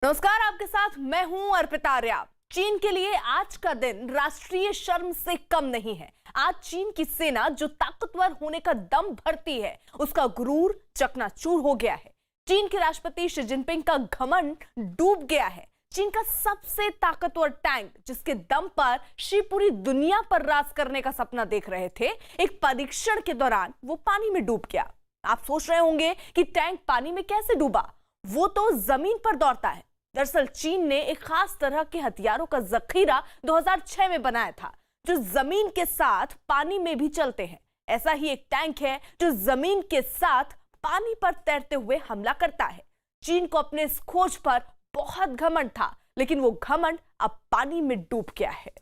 नमस्कार, आपके साथ मैं हूं अर्पिता आर्या। चीन के लिए आज का दिन राष्ट्रीय शर्म से कम नहीं है। आज चीन की सेना जो ताकतवर होने का दम भरती है, उसका गुरूर चकनाचूर हो गया है। चीन के राष्ट्रपति शी जिनपिंग का घमंड डूब गया है। चीन का सबसे ताकतवर टैंक, जिसके दम पर शी पूरी दुनिया पर राज करने का सपना देख रहे थे, एक परीक्षण के दौरान वो पानी में डूब गया। आप सोच रहे होंगे कि टैंक पानी में कैसे डूबा? वो तो जमीन पर दौड़ता है। दरअसल चीन ने एक खास तरह के हथियारों का जखीरा 2006 में बनाया था, जो जमीन के साथ पानी में भी चलते हैं। ऐसा ही एक टैंक है जो जमीन के साथ पानी पर तैरते हुए हमला करता है। चीन को अपने इस खोज पर बहुत घमंड था, लेकिन वो घमंड अब पानी में डूब गया है।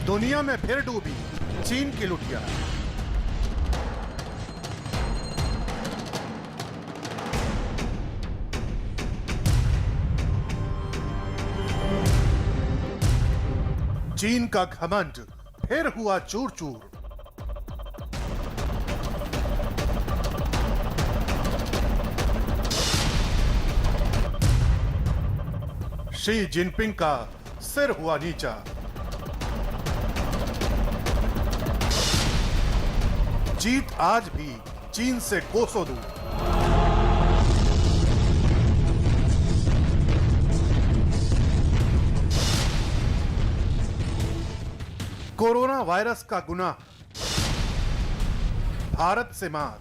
दुनिया में फिर डूबी चीन की लुटिया। चीन का घमंड फिर हुआ चूर चूर। शी जिनपिंग का सिर हुआ नीचा। जीत आज भी चीन से कोसों दूर। कोरोना वायरस का गुनाह भारत से मात।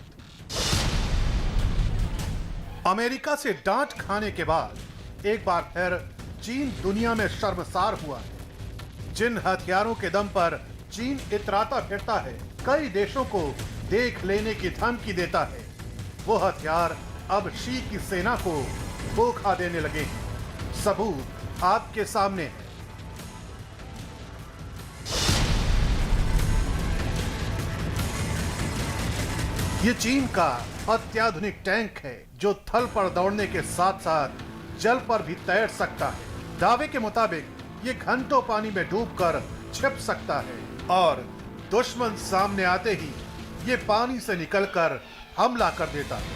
अमेरिका से डांट खाने के बाद एक बार फिर चीन दुनिया में शर्मसार हुआ है। जिन हथियारों के दम पर चीन इतराता फिरता है, कई देशों को देख लेने की धमकी देता है, वो हथियार अब शी की सेना को धोखा देने लगे हैं। सबूत आपके सामने है। ये चीन का अत्याधुनिक टैंक है, जो थल पर दौड़ने के साथ साथ जल पर भी तैर सकता है। दावे के मुताबिक ये घंटों पानी में डूबकर छिप सकता है और दुश्मन सामने आते ही ये पानी से निकलकर हमला कर देता है।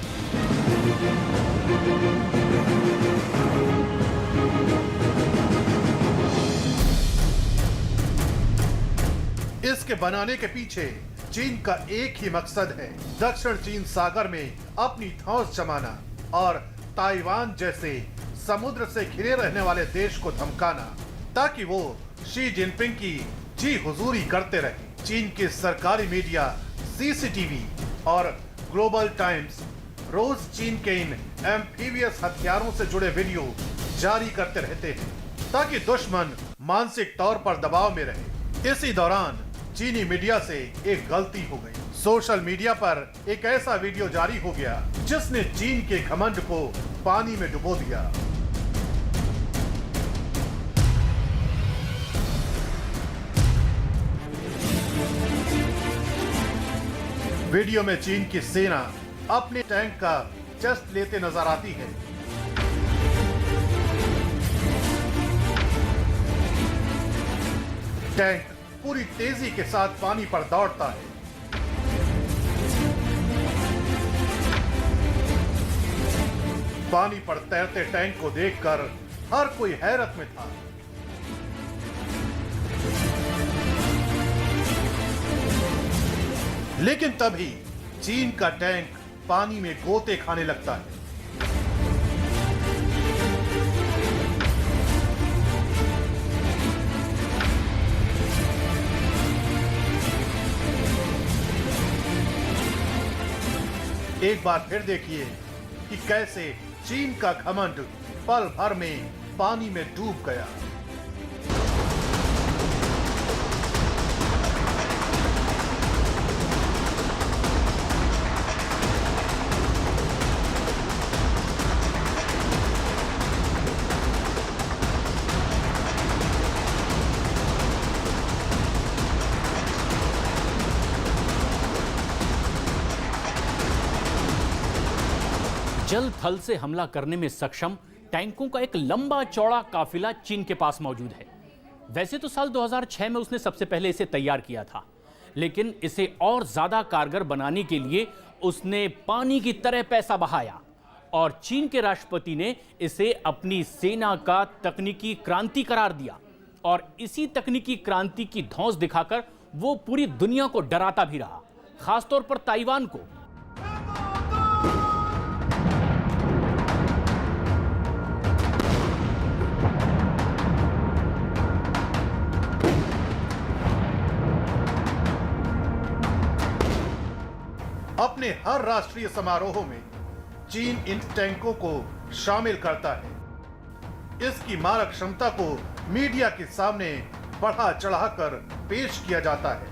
इसके बनाने के पीछे चीन का एक ही मकसद है, दक्षिण चीन सागर में अपनी धौंस जमाना और ताइवान जैसे समुद्र से घिरे रहने वाले देश को धमकाना, ताकि वो शी जिनपिंग की जी हुजूरी करते रहे। चीन के सरकारी मीडिया सीसीटीवी और ग्लोबल टाइम्स रोज चीन के इन एम्फीबियस हथियारों से जुड़े वीडियो जारी करते रहते हैं, ताकि दुश्मन मानसिक तौर पर दबाव में रहे। इसी दौरान चीनी मीडिया से एक गलती हो गई। सोशल मीडिया पर एक ऐसा वीडियो जारी हो गया जिसने चीन के घमंड को पानी में डुबो दिया। वीडियो में चीन की सेना अपने टैंक का टेस्ट लेते नजर आती है। टैंक पूरी तेजी के साथ पानी पर दौड़ता है। पानी पर तैरते टैंक को देखकर हर कोई हैरत में था। लेकिन तभी चीन का टैंक पानी में गोते खाने लगता है। एक बार फिर देखिए कि कैसे चीन का घमंड पल भर में पानी में डूब गया। जल थल से हमला करने में सक्षम टैंकों का एक लंबा चौड़ा काफिला चीन के पास मौजूद है। वैसे तो साल 2006 में उसने सबसे पहले इसे तैयार किया था, लेकिन इसे और ज्यादा कारगर बनाने के लिए उसने पानी की तरह पैसा बहाया और चीन के राष्ट्रपति ने इसे अपनी सेना का तकनीकी क्रांति करार दिया और इसी तकनीकी क्रांति की धौंस दिखाकर वो पूरी दुनिया को डराता भी रहा, खासतौर पर ताइवान को। अपने हर राष्ट्रीय समारोहों में चीन इन टैंकों को शामिल करता है। इसकी मारक क्षमता को मीडिया के सामने बढ़ा चढ़ाकर पेश किया जाता है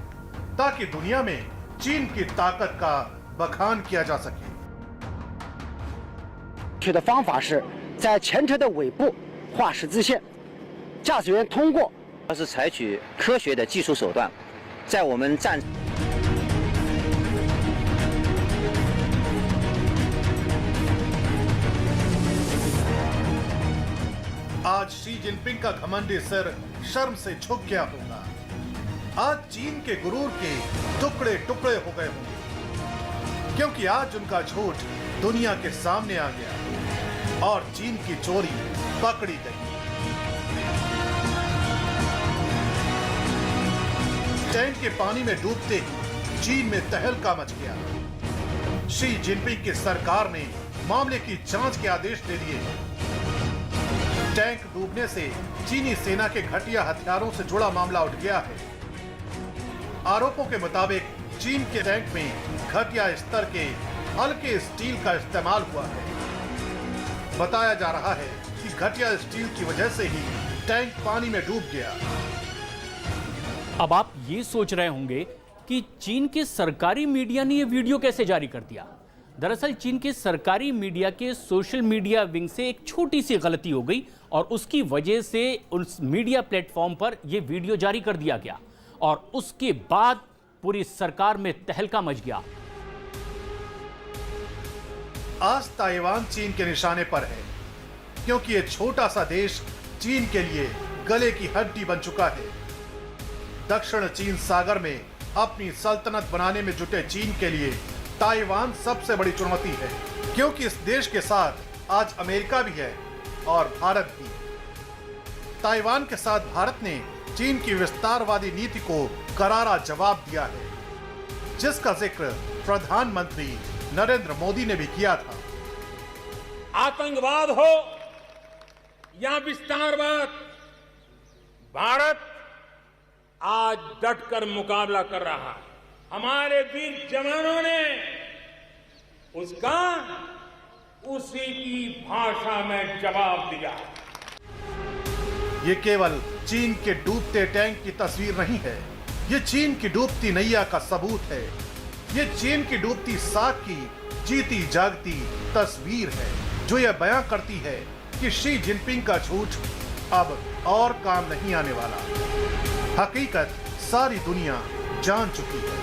ताकि दुनिया में चीन की ताकत का बखान किया जा सके। 取的方法是在前车的尾部画十字线，驾驶员通过。是采取科学的技术手段，在我们战。 आज शी जिनपिंग का घमंडी सिर शर्म से झुक गया होगा। आज चीन के गुरूर के टुकड़े टुकड़े हो गए होंगे, क्योंकि आज उनका झूठ दुनिया के सामने आ गया और चीन की चोरी पकड़ी गई। टैंक के पानी में डूबते ही चीन में तहलका मच गया। शी जिनपिंग की सरकार ने मामले की जांच के आदेश दे दिए। टैंक डूबने से चीनी सेना के घटिया हथियारों से जुड़ा मामला उठ गया है। आरोपों के मुताबिक चीन के टैंक में घटिया स्तर के हल्के स्टील का इस्तेमाल हुआ है। बताया जा रहा है कि घटिया स्टील की वजह से ही टैंक पानी में डूब गया। अब आप ये सोच रहे होंगे कि चीन के सरकारी मीडिया ने यह वीडियो कैसे जारी कर दिया। दरअसल चीन के सरकारी मीडिया के सोशल मीडिया विंग से एक छोटी सी गलती हो गई और उसकी वजह से उस मीडिया प्लेटफॉर्म पर यह वीडियो जारी कर दिया गया और उसके बाद पूरी सरकार में तहलका मच गया। आज ताइवान चीन के निशाने पर है, क्योंकि यह छोटा सा देश चीन के लिए गले की हड्डी बन चुका है। दक्षिण चीन सागर में अपनी सल्तनत बनाने में जुटे चीन के लिए ताइवान सबसे बड़ी चुनौती है, क्योंकि इस देश के साथ आज अमेरिका भी है और भारत भी। ताइवान के साथ भारत ने चीन की विस्तारवादी नीति को करारा जवाब दिया है, जिसका जिक्र प्रधानमंत्री नरेंद्र मोदी ने भी किया था। आतंकवाद हो या विस्तारवाद, भारत आज डटकर मुकाबला कर रहा है। हमारे वीर जवानों ने उसका उसी की भाषा में जवाब दिया। ये केवल चीन के डूबते टैंक की तस्वीर नहीं है, ये चीन की डूबती नैया का सबूत है। ये चीन की डूबती साख की जीती जागती तस्वीर है, जो यह बयां करती है कि शी जिनपिंग का झूठ अब और काम नहीं आने वाला। हकीकत सारी दुनिया जान चुकी है।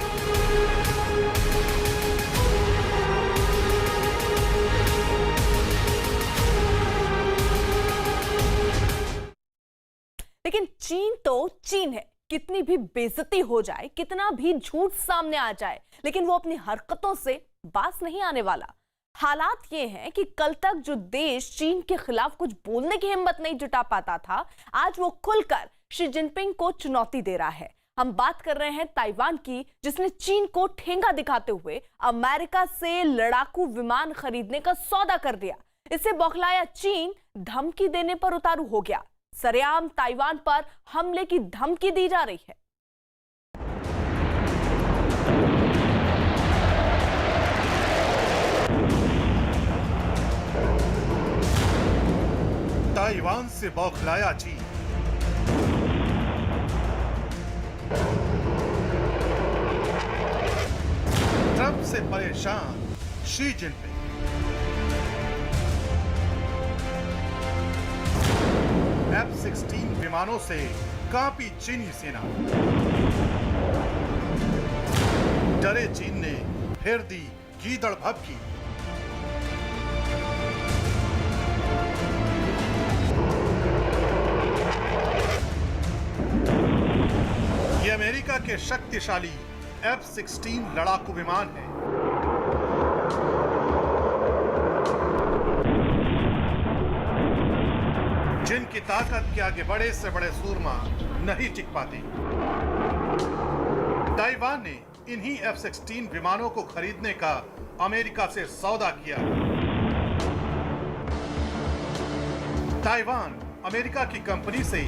लेकिन चीन तो चीन है, कितनी भी बेइज्जती हो जाए, कितना भी झूठ सामने आ जाए, लेकिन वो अपनी हरकतों से बाज नहीं आने वाला। हालात ये हैं कि कल तक जो देश चीन के खिलाफ कुछ बोलने की हिम्मत नहीं जुटा पाता था, आज वो खुलकर शी जिनपिंग को चुनौती दे रहा है। हम बात कर रहे हैं ताइवान की, जिसने चीन को ठेंगा दिखाते हुए अमेरिका से लड़ाकू विमान खरीदने का सौदा कर दिया। इससे बौखलाया चीन धमकी देने पर उतारू हो गया। सरेआम ताइवान पर हमले की धमकी दी जा रही है। ताइवान से बौखलाया चीन। ट्रंप से परेशान शी जिनपिंग। F-16 विमानों से कांपी चीनी सेना। डरे चीन ने फिर दी गीदड़ भभकी। अमेरिका के शक्तिशाली F-16 लड़ाकू विमान हैं। जिनकी ताकत के आगे बड़े से बड़े सूरमा नहीं टिक पाते। ताइवान ने इन्हीं F-16 विमानों को खरीदने का अमेरिका से सौदा किया। ताइवान अमेरिका की कंपनी से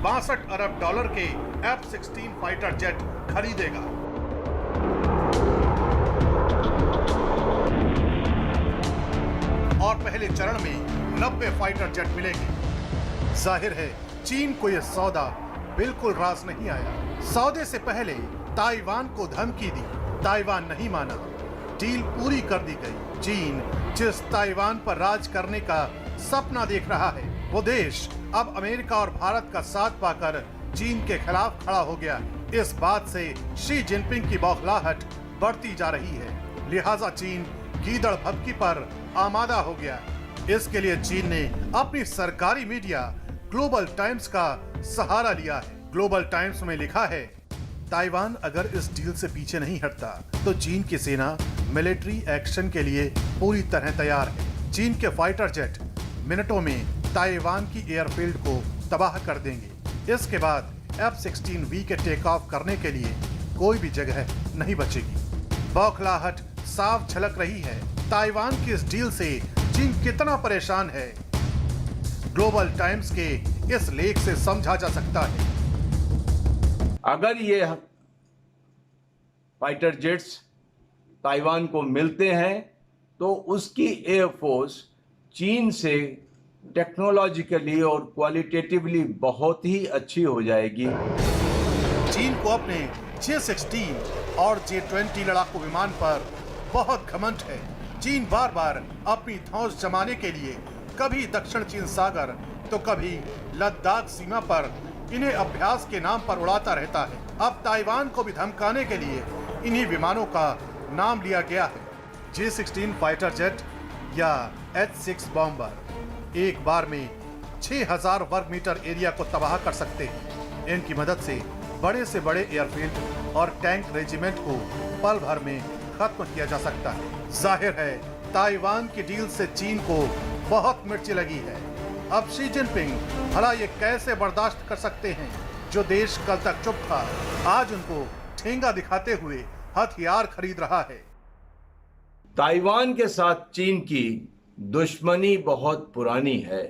62 अरब डॉलर के F-16 फाइटर जेट खरीदेगा। और पहले चरण में 90 फाइटर जेट मिलेंगे। जाहिर है चीन को यह सौदा बिल्कुल रास नहीं आया। सौदे से पहले ताइवान को धमकी दी, ताइवान नहीं माना, डील पूरी कर दी गई। चीन जिस ताइवान पर राज करने का सपना देख रहा है, वो देश अब अमेरिका और भारत का साथ पाकर चीन के खिलाफ खड़ा हो गया। इस बात से शी जिनपिंग की बौखलाहट बढ़ती जा रही है। लिहाजा चीन गीदड़ भभकी पर आमादा हो गया। इसके लिए चीन ने अपनी सरकारी मीडिया ग्लोबल टाइम्स का सहारा लिया है। ग्लोबल टाइम्स में लिखा है, ताइवान अगर इस डील से पीछे नहीं हटता तो चीन की सेना मिलिट्री एक्शन के लिए पूरी तरह तैयार है। चीन के फाइटर जेट मिनटों में ताइवान की एयरफील्ड को तबाह कर देंगे। इसके बाद F-16V के टेक ऑफ करने के लिए कोई भी जगह नहीं बचेगी। बौखलाहट साफ झलक रही है। ताइवान की इस डील से चीन कितना परेशान है, ग्लोबल टाइम्स के इस लेख से समझा जा सकता है। अगर ये फाइटर जेट्स ताइवान को मिलते हैं तो उसकी एयरफोर्स चीन से टेक्नोलॉजिकली और क्वालिटेटिवली बहुत ही अच्छी हो जाएगी। चीन को अपने J-16 और J-20 लड़ाकू विमान पर बहुत घमंड है। चीन बार बार अपनी धौंस जमाने के लिए कभी दक्षिण चीन सागर तो कभी लद्दाख सीमा पर इन्हें अभ्यास के नाम पर उड़ाता रहता है। अब ताइवान को भी धमकाने के लिए इन्हीं विमानों का नाम लिया गया है। J-16 फाइटर जेट या H-6 बॉम्बर एक बार में 6000 वर्ग मीटर एरिया को तबाह कर सकते हैं। इनकी मदद से बड़े से बड़े एयरफील्ड और टैंक रेजिमेंट को पल भर में खत्म किया जा सकता है। जाहिर है ताइवान की डील से चीन को बहुत मिर्ची लगी है। अब शी जिनपिंग भला ये कैसे बर्दाश्त कर सकते हैं, जो देश कल तक चुप था आज उनको ठेंगा दिखाते हुए हथियार खरीद रहा है। ताइवान के साथ चीन की दुश्मनी बहुत पुरानी है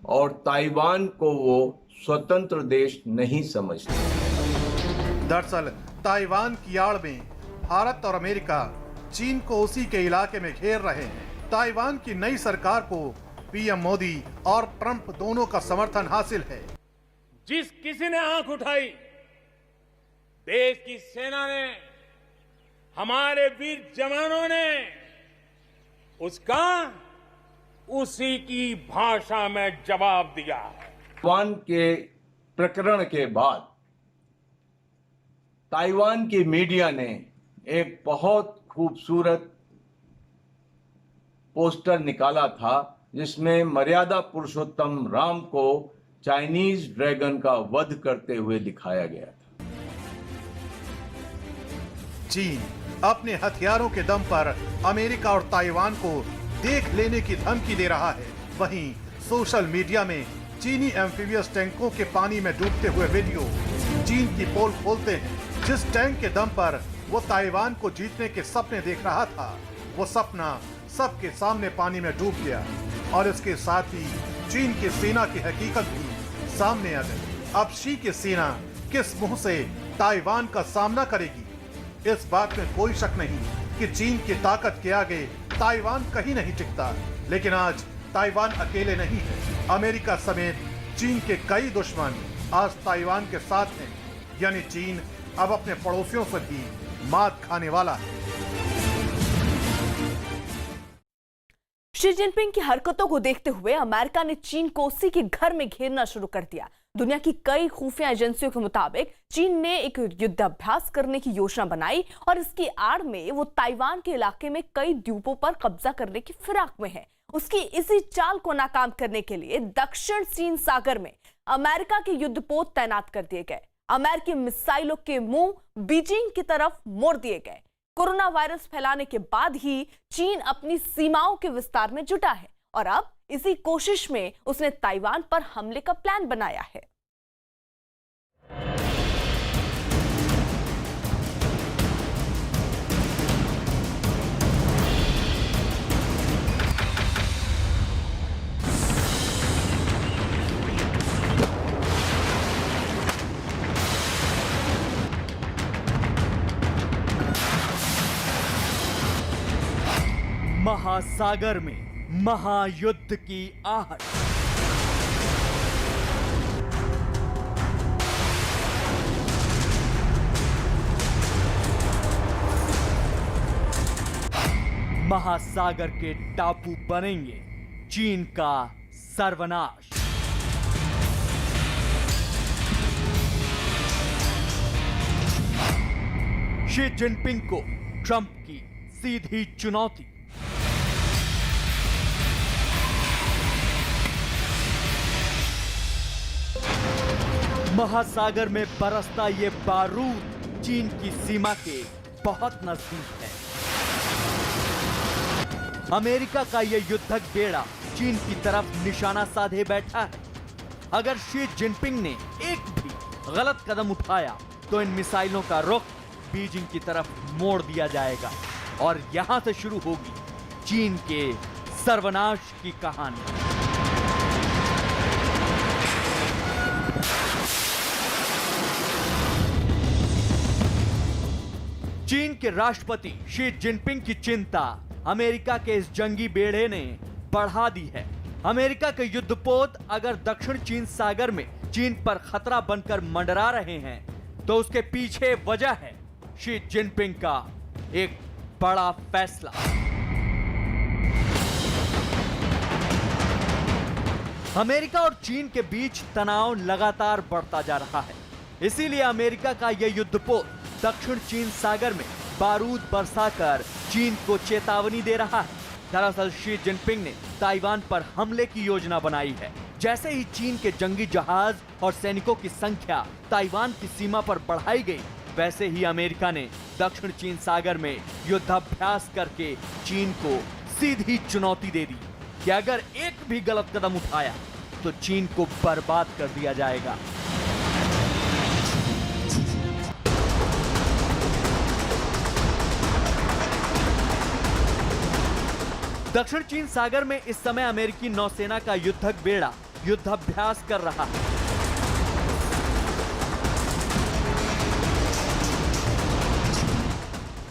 और ताइवान को वो स्वतंत्र देश नहीं समझते। दरअसल ताइवान की आड़ में भारत और अमेरिका चीन को उसी के इलाके में घेर रहे हैं। ताइवान की नई सरकार को पीएम मोदी और ट्रंप दोनों का समर्थन हासिल है। जिस किसी ने आंख उठाई, देश की सेना ने, हमारे वीर जवानों ने उसका उसी की भाषा में जवाब दिया है। ताइवान के प्रकरण के बाद ताइवान की मीडिया ने एक बहुत खूबसूरत पोस्टर निकाला था जिसमें मर्यादा पुरुषोत्तम राम को चाइनीज ड्रैगन का वध करते हुए दिखाया गया था। चीन अपने हथियारों के दम पर अमेरिका और ताइवान को देख लेने की धमकी दे रहा है। वहीं सोशल मीडिया में चीनी एम्फीबियस टैंकों के पानी में डूबते हुए वीडियो चीन की पोल खोलते हैं। जिस टैंक के दम पर वो ताइवान को जीतने के सपने देख रहा था, वो सपना सबके सामने पानी में डूब गया और इसके साथ ही चीन की सेना की हकीकत भी सामने आ गई। अब शी की सेना किस मुंह से ताइवान का सामना करेगी? इस बात में कोई शक नहीं कि चीन की ताकत के आगे ताइवान कहीं नहीं टिकता। लेकिन आज ताइवान अकेले नहीं है। अमेरिका समेत चीन के कई दुश्मन आज ताइवान के साथ हैं। यानी चीन अब अपने पड़ोसियों से भी मात खाने वाला है। शी जिनपिंग की हरकतों को देखते हुए अमेरिका ने चीन को उसी के घर में घेरना शुरू कर दिया। दुनिया की कई खुफिया एजेंसियों के मुताबिक चीन ने एक युद्धाभ्यास करने की योजना बनाई और इसकी आड़ में वो ताइवान के इलाके में कई द्वीपों पर कब्जा करने की फिराक में है। उसकी इसी चाल को नाकाम करने के लिए दक्षिण चीन सागर में अमेरिका के युद्धपोत तैनात कर दिए गए। अमेरिकी मिसाइलों के मुंह बीजिंग की तरफ मोड़ दिए गए। कोरोना वायरस फैलाने के बाद ही चीन अपनी सीमाओं के विस्तार में जुटा है और अब इसी कोशिश में उसने ताइवान पर हमले का प्लान बनाया है। महासागर में महायुद्ध की आहट। महासागर के टापू बनेंगे चीन का सर्वनाश। शी जिनपिंग को ट्रंप की सीधी चुनौती। महासागर में बरसता ये बारूद चीन की सीमा के बहुत नजदीक है। अमेरिका का ये युद्धक बेड़ा चीन की तरफ निशाना साधे बैठा है। अगर शी जिनपिंग ने एक भी गलत कदम उठाया तो इन मिसाइलों का रुख बीजिंग की तरफ मोड़ दिया जाएगा और यहां से शुरू होगी चीन के सर्वनाश की कहानी। चीन के राष्ट्रपति शी जिनपिंग की चिंता अमेरिका के इस जंगी बेड़े ने बढ़ा दी है। अमेरिका के युद्धपोत अगर दक्षिण चीन सागर में चीन पर खतरा बनकर मंडरा रहे हैं तो उसके पीछे वजह है शी जिनपिंग का एक बड़ा फैसला। अमेरिका और चीन के बीच तनाव लगातार बढ़ता जा रहा है। इसीलिए अमेरिका का यह युद्धपोत दक्षिण चीन सागर में बारूद बरसाकर चीन को चेतावनी दे रहा है। दरअसल शी जिनपिंग ने ताइवान पर हमले की योजना बनाई है। जैसे ही चीन के जंगी जहाज और सैनिकों की संख्या ताइवान की सीमा पर बढ़ाई गई, वैसे ही अमेरिका ने दक्षिण चीन सागर में युद्धाभ्यास करके चीन को सीधी चुनौती दे दी कि अगर एक भी गलत कदम उठाया तो चीन को बर्बाद कर दिया जाएगा। दक्षिण चीन सागर में इस समय अमेरिकी नौसेना का युद्धक बेड़ा युद्धाभ्यास कर रहा है।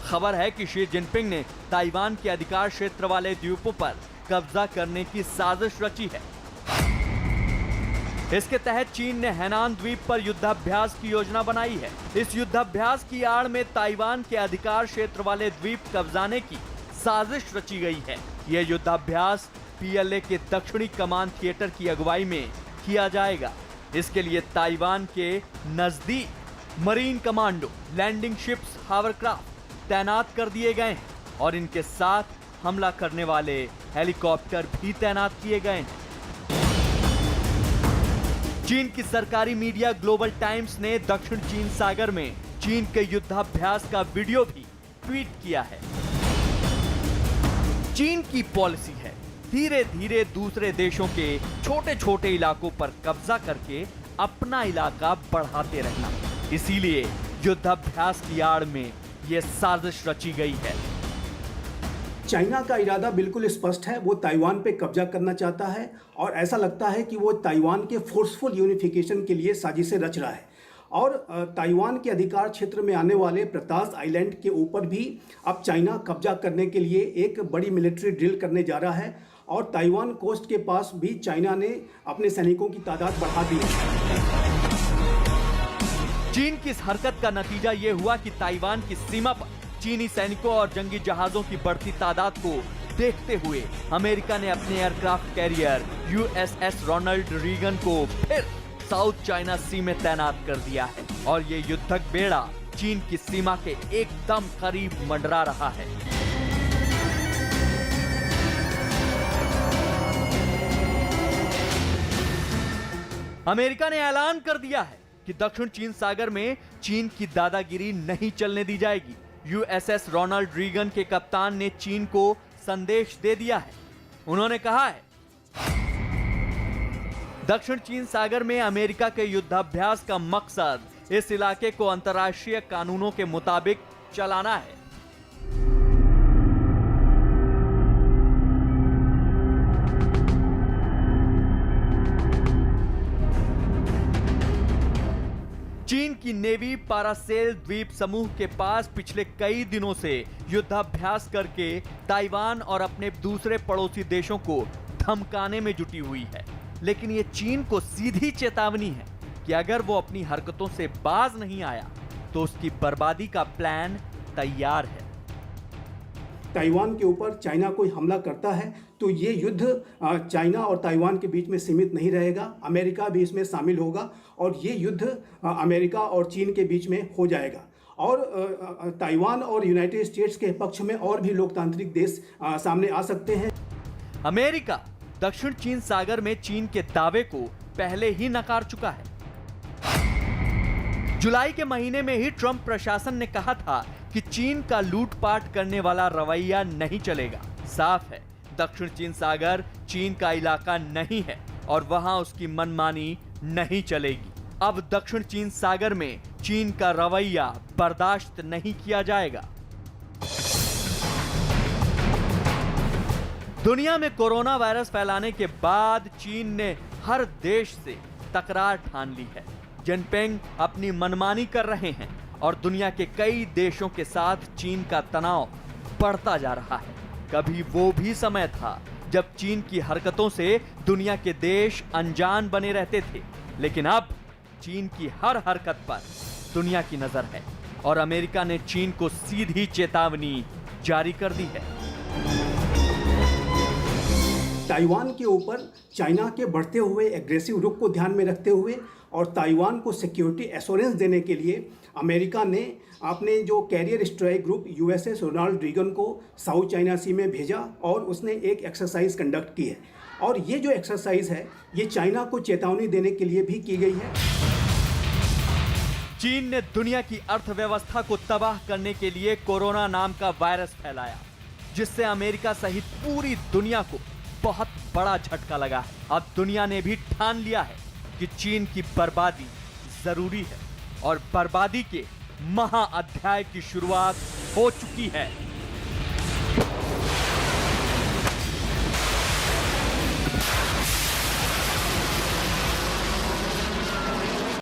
खबर है कि शी जिनपिंग ने ताइवान के अधिकार क्षेत्र वाले द्वीपों पर कब्जा करने की साजिश रची है। इसके तहत चीन ने हैनान द्वीप पर युद्धाभ्यास की योजना बनाई है। इस युद्धाभ्यास की आड़ में ताइवान के अधिकार क्षेत्र वाले द्वीप कब्जाने की साजिश रची गई है। यह युद्धाभ्यास पीएलए के दक्षिणी कमान थिएटर की अगुवाई में किया जाएगा। इसके लिए ताइवान के नजदीक marine commando, landing ships, hovercraft तैनात कर दिए गए हैं और इनके साथ हमला करने वाले हेलीकॉप्टर भी तैनात किए गए हैं। चीन की सरकारी मीडिया ग्लोबल टाइम्स ने दक्षिण चीन सागर में चीन के युद्धाभ्यास का वीडियो भी ट्वीट किया है। चीन की पॉलिसी है धीरे धीरे दूसरे देशों के छोटे छोटे इलाकों पर कब्जा करके अपना इलाका बढ़ाते रहना। इसीलिए युद्धाभ्यास की आड़ में यह साजिश रची गई है। चाइना का इरादा बिल्कुल स्पष्ट है, वो ताइवान पे कब्जा करना चाहता है और ऐसा लगता है कि वो ताइवान के फोर्सफुल यूनिफिकेशन के लिए साजिशें रच रहा है। और ताइवान के अधिकार क्षेत्र में आने वाले प्रतास आइलैंड के ऊपर भी अब चाइना कब्जा करने के लिए एक बड़ी मिलिट्री ड्रिल करने जा रहा है और ताइवान कोस्ट के पास भी चाइना ने अपने सैनिकों की तादाद बढ़ा दी है। चीन की इस हरकत का नतीजा ये हुआ कि ताइवान की सीमा पर चीनी सैनिकों और जंगी जहाजों की बढ़ती तादाद को देखते हुए अमेरिका ने अपने aircraft carrier USS Ronald Reagan को फिर साउथ चाइना सी में तैनात कर दिया है और ये युद्धक बेड़ा चीन की सीमा के एकदम करीब मंडरा रहा है। अमेरिका ने ऐलान कर दिया है कि दक्षिण चीन सागर में चीन की दादागिरी नहीं चलने दी जाएगी। यूएसएस रोनाल्ड रीगन के कप्तान ने चीन को संदेश दे दिया है। उन्होंने कहा है, दक्षिण चीन सागर में अमेरिका के युद्धाभ्यास का मकसद इस इलाके को अंतर्राष्ट्रीय कानूनों के मुताबिक चलाना है। चीन की नेवी पारासेल द्वीप समूह के पास पिछले कई दिनों से युद्धाभ्यास करके ताइवान और अपने दूसरे पड़ोसी देशों को धमकाने में जुटी हुई है। लेकिन ये चीन को सीधी चेतावनी है कि अगर वो अपनी हरकतों से बाज नहीं आया तो उसकी बर्बादी का प्लान तैयार है। ताइवान के ऊपर चाइना कोई हमला करता है तो ये युद्ध चाइना और ताइवान के बीच में सीमित नहीं रहेगा, अमेरिका भी इसमें शामिल होगा और ये युद्ध अमेरिका और चीन के बीच में हो जाएगा। और ताइवान और यूनाइटेड स्टेट्स के पक्ष में और भी लोकतांत्रिक देश सामने आ सकते हैं। अमेरिका दक्षिण चीन सागर में चीन के दावे को पहले ही नकार चुका है। जुलाई के महीने में ही ट्रंप प्रशासन ने कहा था कि चीन का लूटपाट करने वाला रवैया नहीं चलेगा। साफ है, दक्षिण चीन सागर चीन का इलाका नहीं है और वहां उसकी मनमानी नहीं चलेगी। अब दक्षिण चीन सागर में चीन का रवैया बर्दाश्त नहीं किया जाएगा। दुनिया में कोरोना वायरस फैलाने के बाद चीन ने हर देश से तकरार ठान ली है। जिनपिंग अपनी मनमानी कर रहे हैं और दुनिया के कई देशों के साथ चीन का तनाव बढ़ता जा रहा है। कभी वो भी समय था जब चीन की हरकतों से दुनिया के देश अनजान बने रहते थे, लेकिन अब चीन की हर हरकत पर दुनिया की नजर है और अमेरिका ने चीन को सीधी चेतावनी जारी कर दी है। ताइवान के ऊपर चाइना के बढ़ते हुए एग्रेसिव रुख को ध्यान में रखते हुए और ताइवान को सिक्योरिटी एश्योरेंस देने के लिए अमेरिका ने अपने जो carrier strike group USS Ronald Reagan को साउथ चाइना सी में भेजा और उसने एक एक्सरसाइज कंडक्ट की है। और ये जो एक्सरसाइज है ये चाइना को चेतावनी देने के लिए भी की गई है। चीन ने दुनिया की अर्थव्यवस्था को तबाह करने के लिए कोरोना नाम का वायरस फैलाया, जिससे अमेरिका सहित पूरी दुनिया को बहुत बड़ा झटका लगा है। अब दुनिया ने भी ठान लिया है कि चीन की बर्बादी जरूरी है और बर्बादी के महाअध्याय की शुरुआत हो चुकी है।